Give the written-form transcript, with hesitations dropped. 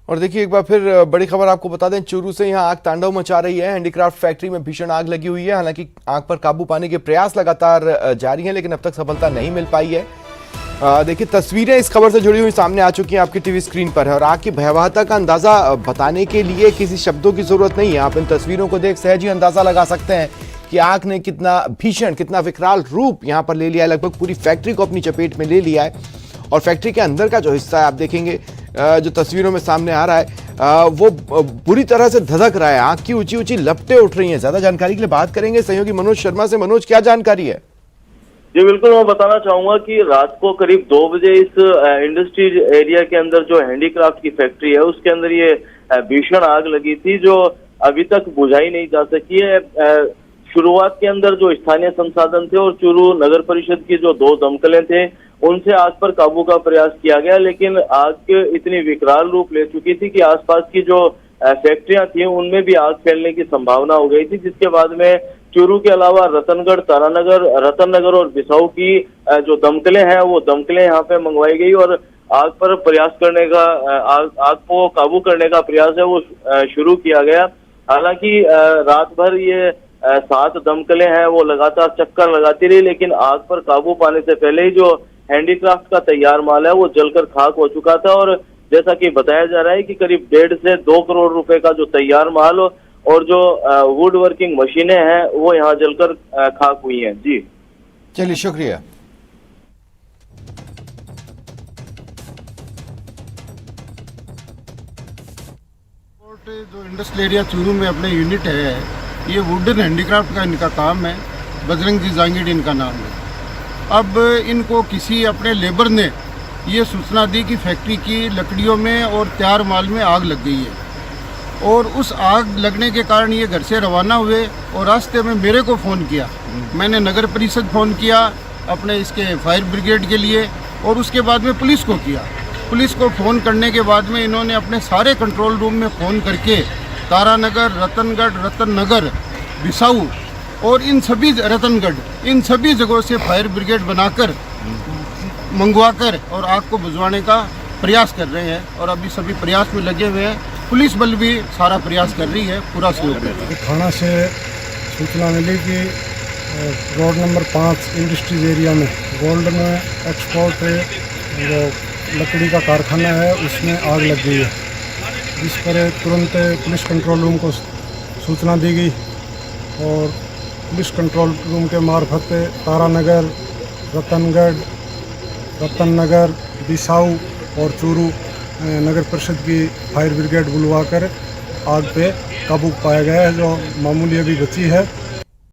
और देखिए एक बार फिर बड़ी खबर आपको बता दें, चूरू से यहां आग तांडव मचा रही है। हैंडीक्राफ्ट फैक्ट्री में भीषण आग लगी हुई है। हालांकि आग पर काबू पाने के प्रयास लगातार जारी हैं, लेकिन अब तक सफलता नहीं मिल पाई है। देखिए तस्वीरें इस खबर से जुड़ी हुई सामने आ चुकी हैं, आपकी टीवी स्क्रीन पर है। और आग की भयावहता का अंदाजा बताने के लिए किसी शब्दों की जरूरत नहीं है। आप इन तस्वीरों को देख सहज ही अंदाजा लगा सकते हैं कि आग ने कितना भीषण, कितना विकराल रूप यहां पर ले लिया है। लगभग पूरी फैक्ट्री को अपनी चपेट में ले लिया है। और फैक्ट्री के अंदर का जो हिस्सा है आप देखेंगे, जो तस्वीरों में सामने आ रहा है, वो बुरी तरह से धधक रहा है। आग की ऊंची ऊंची लपटें उठ रही हैं। ज्यादा जानकारी के लिए बात करेंगे सहयोगी मनोज शर्मा से। मनोज, क्या जानकारी है? जी बिल्कुल, मैं बताना चाहूंगा कि रात को करीब 2 बजे इस इंडस्ट्रीज एरिया के अंदर जो हैंडीक्राफ्ट की फैक्ट्री है उसके अंदर ये भीषण आग लगी थी, जो अभी तक बुझाई नहीं जा सकी है। शुरुआत के अंदर जो स्थानीय संसाधन थे और चूरू नगर परिषद की जो 2 दमकलें थे उनसे आग पर काबू का प्रयास किया गया, लेकिन आग इतनी विकराल रूप ले चुकी थी कि आसपास की जो फैक्ट्रियां थी उनमें भी आग फैलने की संभावना हो गई थी। जिसके बाद में चूरू के अलावा रतनगढ़, रतननगर और बिसाऊ की जो दमकलें हैं वो दमकलें यहाँ पे मंगवाई गई और आग पर प्रयास करने का, आग को काबू करने का प्रयास है वो शुरू किया गया। हालांकि रात भर ये 7 दमकलें हैं वो लगातार चक्कर लगाती रही, लेकिन आग पर काबू पाने से पहले ही जो हैंडीक्राफ्ट का तैयार माल है वो जलकर खाक हो चुका था। और जैसा कि बताया जा रहा है कि करीब 1.5 से 2 करोड़ रुपए का जो तैयार माल और जो वुड वर्किंग मशीनें हैं वो यहाँ जलकर खाक हुई हैं। जी चलिए, शुक्रिया। जो इंडस्ट्रियल एरिया चूरू में अपने यूनिट है, ये वुडन हैंडीक्राफ्ट का इनका काम है। बजरंग जी जांगीड़ इनका नाम है। अब इनको किसी अपने लेबर ने ये सूचना दी कि फैक्ट्री की लकड़ियों में और तैयार माल में आग लग गई है। और उस आग लगने के कारण ये घर से रवाना हुए और रास्ते में मेरे को फ़ोन किया। मैंने नगर परिषद फ़ोन किया अपने इसके फायर ब्रिगेड के लिए और उसके बाद में पुलिस को किया। पुलिस को फ़ोन करने के बाद में इन्होंने अपने सारे कंट्रोल रूम में फ़ोन करके तारानगर, रतनगढ़, रतननगर, बिसाऊ और इन सभी जगहों से फायर ब्रिगेड बनाकर मंगवाकर और आग को बुझवाने का प्रयास कर रहे हैं। और अभी सभी प्रयास में लगे हुए हैं। पुलिस बल भी सारा प्रयास कर रही है, पूरा सहयोग कर रही है। थाना से सूचना मिली कि रोड नंबर 5 इंडस्ट्रीज एरिया में गोल्ड में एक्सपोर्ट जो लकड़ी का कारखाना है उसमें आग लग गई है। जिस पर तुरंत पुलिस कंट्रोल रूम को सूचना दी गई और पुलिस कंट्रोल रूम के मार्फत तारानगर, रतनगढ़, रतननगर, बिसाऊ और चूरू नगर परिषद की फायर ब्रिगेड बुलवाकर आग पे काबू पाया गया है, जो मामूली अभी बची है।